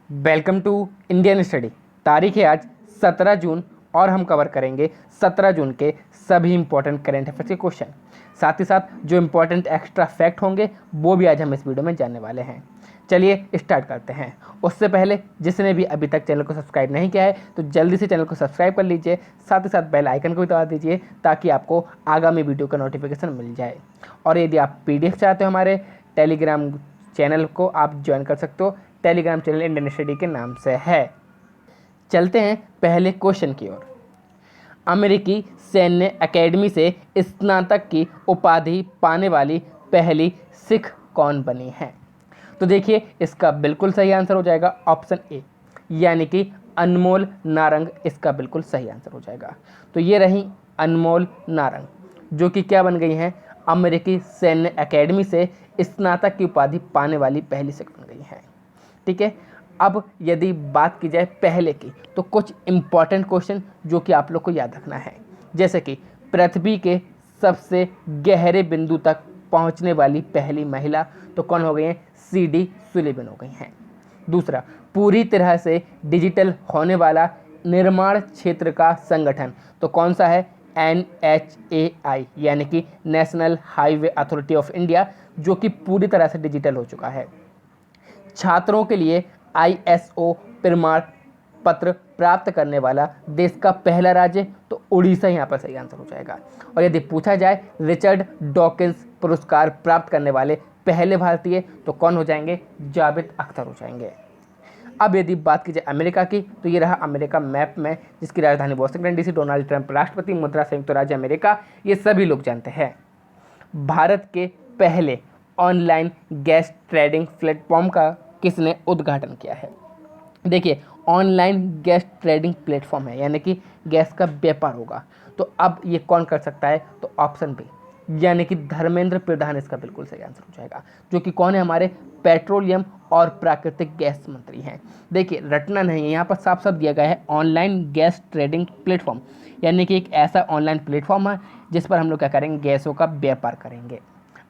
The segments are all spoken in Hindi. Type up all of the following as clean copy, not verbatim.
Welcome to Indian study. तारीख है आज 17 जून और हम कवर करेंगे 17 जून के सभी इंपॉर्टेंट करेंट अफेयर्स के क्वेश्चन। साथ ही साथ जो इंपॉर्टेंट एक्स्ट्रा फैक्ट होंगे वो भी आज हम इस वीडियो में जानने वाले हैं। चलिए स्टार्ट करते हैं। उससे पहले जिसने भी अभी तक चैनल को सब्सक्राइब नहीं किया है तो जल्दी से चैनल को सब्सक्राइब कर लीजिए, साथ ही साथ बेल आइकन को भी दबा दीजिए ताकि आपको आगामी वीडियो का नोटिफिकेशन मिल जाए। और यदि आप PDF चाहते हो हमारे टेलीग्राम चैनल को आप ज्वाइन कर सकते हो। टेलीग्राम चैनल इंडियन स्टडी के नाम से है। चलते हैं पहले क्वेश्चन की ओर। अमेरिकी सैन्य अकेडमी से स्नातक की उपाधि पाने वाली पहली सिख कौन बनी है? तो देखिए इसका बिल्कुल सही आंसर हो जाएगा ऑप्शन ए, यानी कि अनमोल नारंग इसका बिल्कुल सही आंसर हो जाएगा। तो ये रही अनमोल नारंग, जो कि क्या बन गई हैं? अमेरिकी सैन्य अकेडमी से स्नातक की उपाधि पाने वाली पहली सिख बन गई हैं। ठीक है, अब यदि बात की जाए पहले की तो कुछ इंपॉर्टेंट क्वेश्चन जो कि आप लोग को याद रखना है, जैसे कि पृथ्वी के सबसे गहरे बिंदु तक पहुंचने वाली पहली महिला तो कौन हो गई हैं? CD सुलिवन हो गई हैं। दूसरा, पूरी तरह से डिजिटल होने वाला निर्माण क्षेत्र का संगठन तो कौन सा है? NHAI, यानी कि national highway authority of India, जो कि पूरी तरह से डिजिटल हो चुका है। छात्रों के लिए ISO प्रमाण पत्र प्राप्त करने वाला देश का पहला राज्य तो उड़ीसा यहाँ पर सही आंसर हो जाएगा। और यदि पूछा जाए रिचर्ड डॉकिंस पुरस्कार प्राप्त करने वाले पहले भारतीय तो कौन हो जाएंगे? जावेद अख्तर हो जाएंगे। अब यदि बात की जाए अमेरिका की तो ये रहा अमेरिका मैप में, जिसकी राजधानी वॉशिंगटन DC, डोनाल्ड ट्रंप राष्ट्रपति, मुद्रा संयुक्त राज्य अमेरिका, ये सभी लोग जानते हैं। भारत के पहले ऑनलाइन गैस ट्रेडिंग प्लेटफॉर्म का किसने उद्घाटन किया है? देखिए ऑनलाइन गैस ट्रेडिंग प्लेटफॉर्म है, यानी कि गैस का व्यापार होगा। तो अब ये कौन कर सकता है? तो ऑप्शन बी, यानी कि धर्मेंद्र प्रधान इसका बिल्कुल सही आंसर हो जाएगा, जो कि कौन है? हमारे पेट्रोलियम और प्राकृतिक गैस मंत्री हैं। देखिए रटना नहीं है, यहाँ पर साफ साफ दिया गया है ऑनलाइन गैस ट्रेडिंग प्लेटफॉर्म, यानी कि एक ऐसा ऑनलाइन प्लेटफॉर्म है जिस पर हम लोग क्या करेंगे? गैसों का व्यापार करेंगे।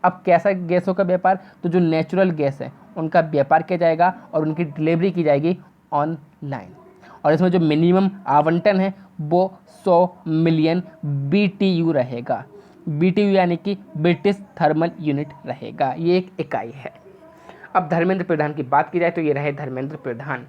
अब कैसा गैसों का व्यापार? तो जो नेचुरल गैस है उनका व्यापार किया जाएगा और उनकी डिलीवरी की जाएगी ऑनलाइन। और इसमें जो मिनिमम आवंटन है वो 100 मिलियन BTU रहेगा। BTU यानी कि ब्रिटिश थर्मल यूनिट रहेगा, ये एक इकाई है। अब धर्मेंद्र प्रधान की बात की जाए तो ये रहे धर्मेंद्र प्रधान।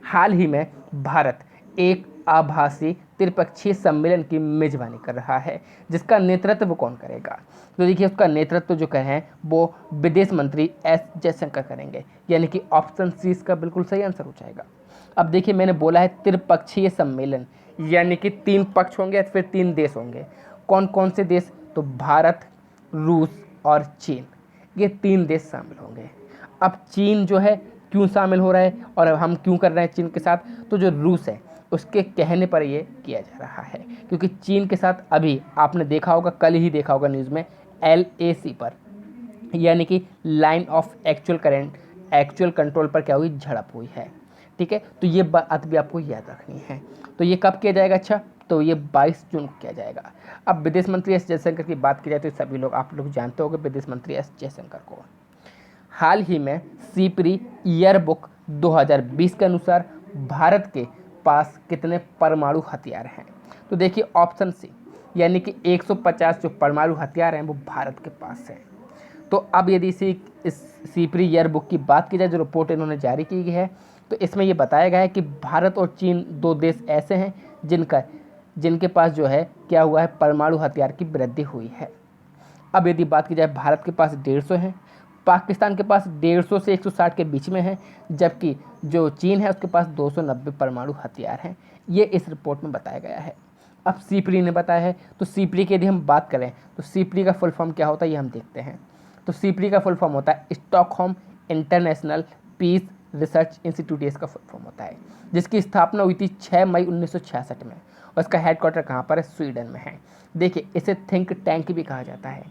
हाल ही में भारत एक आभासी त्रिपक्षीय सम्मेलन की मेजबानी कर रहा है, जिसका नेतृत्व कौन करेगा? तो देखिए उसका नेतृत्व जो करें वो विदेश मंत्री S जयशंकर करेंगे, यानी कि ऑप्शन सी इसका बिल्कुल सही आंसर हो जाएगा। अब देखिए मैंने बोला है त्रिपक्षीय सम्मेलन, यानी कि 3 पक्ष होंगे या फिर 3 देश होंगे। कौन कौन से देश? तो भारत, रूस और चीन, ये 3 देश शामिल होंगे। अब चीन जो है क्यों शामिल हो रहा है और हम क्यों कर रहे हैं चीन के साथ? तो जो रूस है उसके कहने पर ये किया जा रहा है, क्योंकि चीन के साथ अभी आपने देखा होगा, कल ही देखा होगा न्यूज़ में, LAC पर, यानी कि लाइन ऑफ एक्चुअल कंट्रोल पर क्या हुई? झड़प हुई है। ठीक है, तो ये बात भी आपको याद रखनी है। तो ये कब किया जाएगा? अच्छा, तो ये 22 जून को किया जाएगा। अब विदेश मंत्री S जयशंकर की बात की जाए तो सभी लोग आप लोग जानते होंगे विदेश मंत्री S जयशंकर को। हाल ही में सीपरी ईयरबुक 2020 के अनुसार भारत के पास कितने परमाणु हथियार हैं? तो देखिए ऑप्शन सी, यानी कि 150 जो परमाणु हथियार हैं वो भारत के पास हैं। तो अब यदि इस सीपरी ईयरबुक की बात की जाए, जो रिपोर्ट इन्होंने जारी की है, तो इसमें ये बताया गया है कि भारत और चीन 2 देश ऐसे हैं जिनके पास जो है क्या हुआ है? परमाणु हथियार की वृद्धि हुई है। अब यदि बात की जाए भारत के पास 150 हैं, पाकिस्तान के पास 150 से 160 के बीच में है, जबकि जो चीन है उसके पास 290 परमाणु हथियार हैं। ये इस रिपोर्ट में बताया गया है। अब सीपरी ने बताया है, तो सीपरी की यदि हम बात करें तो सीपरी का फुल फॉर्म क्या होता है ये हम देखते हैं। तो सीपरी का फुल फॉर्म होता है Stockholm International Peace Research Institute, इसका फुल फॉर्म होता है, जिसकी स्थापना हुई थी 6 मई 1966 में, और इसका हेडक्वार्टर कहाँ पर है? स्वीडन में है। देखिए इसे थिंक टैंक भी कहा जाता है।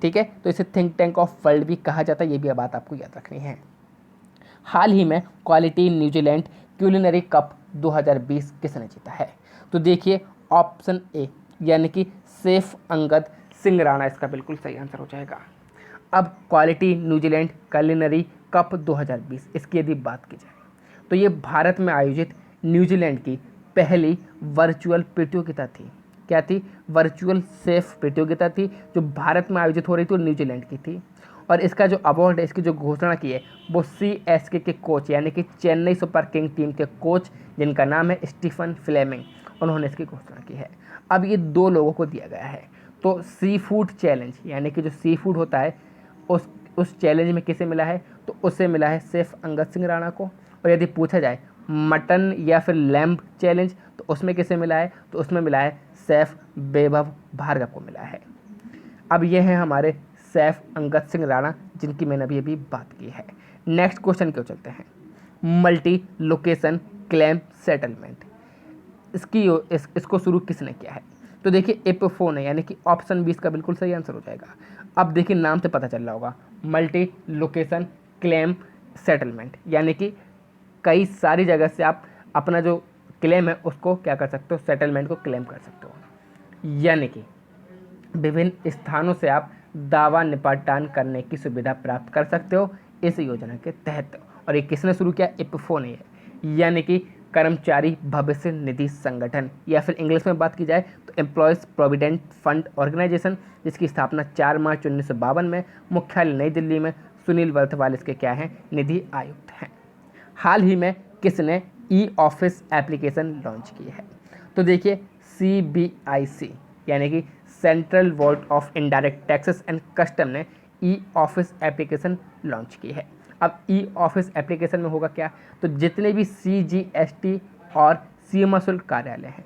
ठीक है, तो इसे थिंक टैंक ऑफ वर्ल्ड भी कहा जाता है, ये भी बात आपको याद रखनी है। हाल ही में क्वालिटी न्यूजीलैंड क्यूलिनरी कप 2020 किसने जीता है? तो देखिए ऑप्शन ए, यानी कि सेफ अंगद सिंह राणा इसका बिल्कुल सही आंसर हो जाएगा। अब क्वालिटी न्यूजीलैंड क्यूलिनरी कप 2020 इसकी यदि बात की जाए तो ये भारत में आयोजित न्यूजीलैंड की पहली वर्चुअल प्रतियोगिता थी। क्या थी? वर्चुअल सेफ प्रतियोगिता थी जो भारत में आयोजित हो रही थी और न्यूजीलैंड की थी। और इसका जो अवार्ड है, इसकी जो घोषणा की है वो CSK के कोच यानी कि चेन्नई सुपर किंग टीम के कोच जिनका नाम है स्टीफन फ्लेमिंग, उन्होंने इसकी घोषणा की है। अब ये 2 लोगों को दिया गया है। तो सी फूड चैलेंज यानी कि जो सी फूड होता है उस चैलेंज में किसे मिला है? तो उसे मिला है सेफ अंगद सिंह राणा को। और यदि पूछा जाए मटन या फिर लैम्ब चैलेंज तो उसमें किसे मिला है? तो उसमें मिला है सैफ वैभव भार्गव को मिला है। अब ये हैं हमारे सैफ अंगद सिंह राणा जिनकी मैंने अभी बात की है। नेक्स्ट क्वेश्चन क्यों चलते हैं। मल्टी लोकेशन क्लेम सेटलमेंट, इसको शुरू किसने किया है? तो देखिए एपिफोन है यानी कि ऑप्शन 20 का बिल्कुल सही आंसर हो जाएगा। अब देखिए नाम से पता चल रहा होगा मल्टी लोकेशन क्लेम सेटलमेंट यानी कि कई सारी जगह से आप अपना जो क्लेम है उसको क्या कर सकते हो? सेटलमेंट को क्लेम कर सकते हो। यानी कि विभिन्न स्थानों से आप दावा निपटान करने की सुविधा प्राप्त कर सकते हो इस योजना के तहत। और ये किसने शुरू किया? एपिफोन है यानी कि कर्मचारी भविष्य निधि संगठन, या फिर इंग्लिश में बात की जाए तो एम्प्लॉयज़ प्रोविडेंट फंड ऑर्गेनाइजेशन, जिसकी स्थापना 4 मार्च 1952 में मुख्यालय नई दिल्ली में। सुनील वर्थवाल इसके क्या हैं? निधि आयुक्त हैं। हाल ही में किसने ई ऑफिस एप्लीकेशन लॉन्च की है? तो देखिए CBIC यानी कि central board of indirect taxes and custom ने ई ऑफिस एप्लीकेशन लॉन्च की है। अब ई ऑफिस एप्लीकेशन में होगा क्या? तो जितने भी CGST और सीमा शुल्क कार्यालय हैं,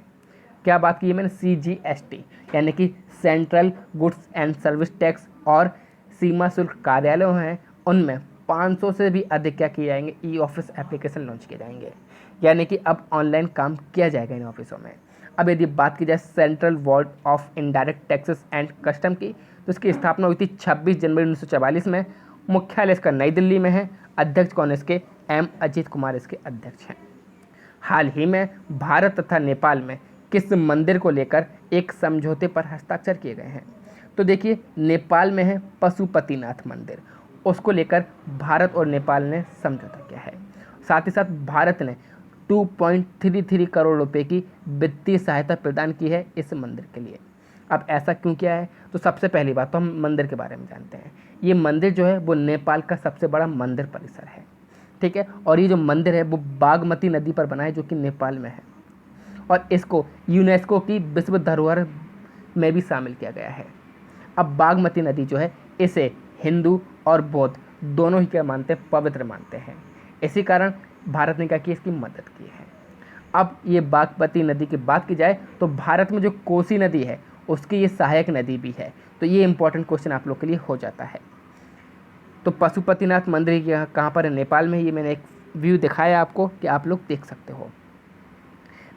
क्या बात की है मैंने? CGST यानी कि central goods and service tax और सीमा शुल्क कार्यालय हैं, उनमें 500 से भी अधिक क्या किए जाएंगे? ई ऑफिस एप्लीकेशन लॉन्च किए जाएंगे। यानी कि अब ऑनलाइन काम किया जाएगा इन ऑफिसों में। अब यदि बात की जाए central board of indirect taxes and custom की, तो इसकी स्थापना हुई थी 26 जनवरी 1944 में। मुख्यालय इसका नई दिल्ली में है। अध्यक्ष कौन इसके? M अजीत कुमार इसके अध्यक्ष हैं। हाल ही में भारत तथा नेपाल में किस मंदिर को लेकर एक समझौते पर हस्ताक्षर किए गए हैं? तो देखिए नेपाल में है पशुपतिनाथ मंदिर, उसको लेकर भारत और नेपाल ने समझौता किया है। साथ ही साथ भारत ने 2.33 करोड़ रुपए की वित्तीय सहायता प्रदान की है इस मंदिर के लिए। अब ऐसा क्यों किया है? तो सबसे पहली बात तो हम मंदिर के बारे में जानते हैं। ये मंदिर जो है वो नेपाल का सबसे बड़ा मंदिर परिसर है, ठीक है। और ये जो मंदिर है वो बागमती नदी पर बना है जो कि नेपाल में है, और इसको यूनेस्को की विश्व धरोहर में भी शामिल किया गया है। अब बागमती नदी जो है इसे हिंदू और बौद्ध दोनों ही क्या मानते हैं? पवित्र मानते हैं। इसी कारण भारत ने क्या किया? इसकी मदद की है। अब ये बागमती नदी की बात की जाए तो भारत में जो कोसी नदी है उसकी ये सहायक नदी भी है। तो ये इंपॉर्टेंट क्वेश्चन आप लोग के लिए हो जाता है। तो पशुपतिनाथ मंदिर कहाँ पर है? नेपाल में। ये मैंने एक व्यू दिखाया आपको कि आप लोग देख सकते हो।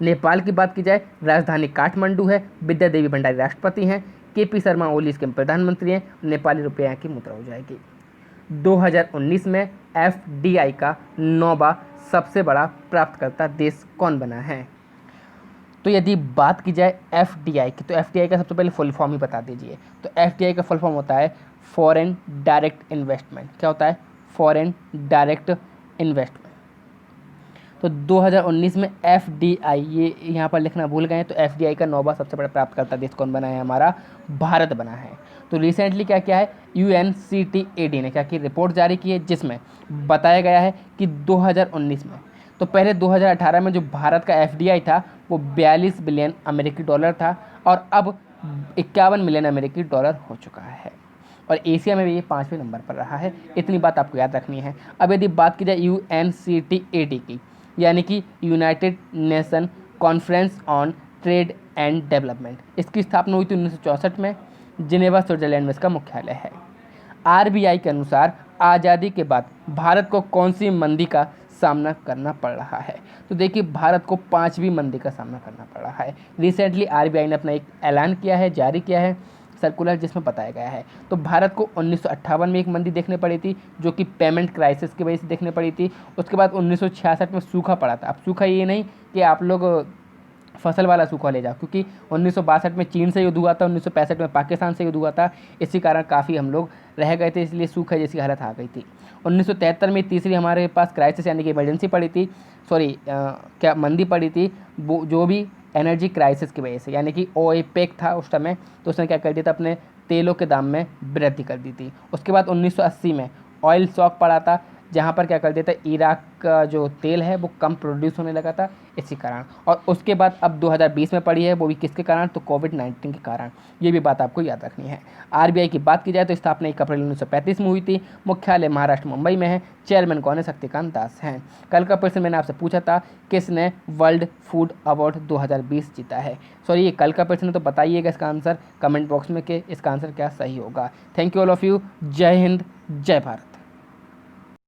नेपाल की बात की जाए राजधानी काठमांडू है। विद्या देवी भंडारी राष्ट्रपति हैं। KP शर्मा ओली इसके प्रधानमंत्री हैं। नेपाली रुपये यहाँ की मुद्रा हो जाएगी। 2019 में FDI का 9वां सबसे बड़ा प्राप्तकर्ता देश कौन बना है? तो यदि बात की जाए FDI की, तो FDI का सबसे पहले फुल फॉर्म ही बता दीजिए। तो FDI का फुल फॉर्म होता है फॉरेन डायरेक्ट इन्वेस्टमेंट। क्या होता है? Foreign direct investment. तो 2019 में FDI, ये यहाँ पर लिखना भूल गए हैं, तो FDI का 9वां सबसे बड़ा प्राप्तकर्ता देश कौन बना है? हमारा भारत बना है। तो रिसेंटली क्या किया है? UNCTAD ने क्या की रिपोर्ट जारी की है जिसमें बताया गया है कि 2019 में, तो पहले 2018 में जो भारत का FDI था वो 42 बिलियन अमेरिकी डॉलर था और अब 51 मिलियन अमेरिकी डॉलर हो चुका है। और एशिया में भी ये 5वें नंबर पर रहा है। इतनी बात आपको याद रखनी है। अब यदि बात की जाए UNCTAD की, यानी कि United nation conference on trade and development, इसकी स्थापना हुई थी 1964 में। जिनेवा स्विट्जरलैंड में इसका मुख्यालय है। RBI के अनुसार आज़ादी के बाद भारत को कौन सी मंदी का सामना करना पड़ रहा है? तो देखिए भारत को 5वीं मंदी का सामना करना पड़ रहा है। रिसेंटली RBI ने अपना एक ऐलान किया है, जारी किया है सर्कुलर, जिसमें बताया गया है। तो भारत को 1958 में एक मंदी देखने पड़ी थी जो कि पेमेंट क्राइसिस की वजह से देखने पड़ी थी। उसके बाद 1966 में सूखा पड़ा था। अब सूखा ये नहीं कि आप लोग फसल वाला सूखा ले जाओ, क्योंकि 1962 में चीन से युद्ध हुआ था, 1965 में पाकिस्तान से युद्ध हुआ था, इसी कारण काफ़ी हम लोग रह गए थे, इसलिए सूखे जैसी हालत आ गई थी। 1973 में तीसरी हमारे पास क्राइसिस यानी कि इमरजेंसी पड़ी थी, सॉरी क्या मंदी पड़ी थी, वो जो भी एनर्जी क्राइसिस की वजह से, यानी कि ओपेक था उस समय, तो उसने क्या कर दिया था, अपने तेलों के दाम में वृद्धि कर दी थी। उसके बाद 1980 में ऑयल शॉक पड़ा था, जहाँ पर क्या कर दिया था, इराक का जो तेल है वो कम प्रोड्यूस होने लगा था इसी कारण। और उसके बाद अब 2020 में पड़ी है, वो भी किसके कारण, तो कोविड-19 के कारण। ये भी बात आपको याद रखनी है। आरबीआई की बात की जाए तो स्थापना 1 अप्रैल 1935 में हुई थी, मुख्यालय महाराष्ट्र मुंबई में है, चेयरमैन कौन है, शक्तिकांत दास हैं। कल का प्रश्न मैंने आपसे पूछा था, किसने वर्ल्ड फूड अवार्ड 2020 जीता है। सॉरी, ये कल का प्रश्न, तो बताइएगा इसका आंसर कमेंट बॉक्स में कि इसका आंसर क्या सही होगा। Thank you all of you. जय हिंद, जय भारत।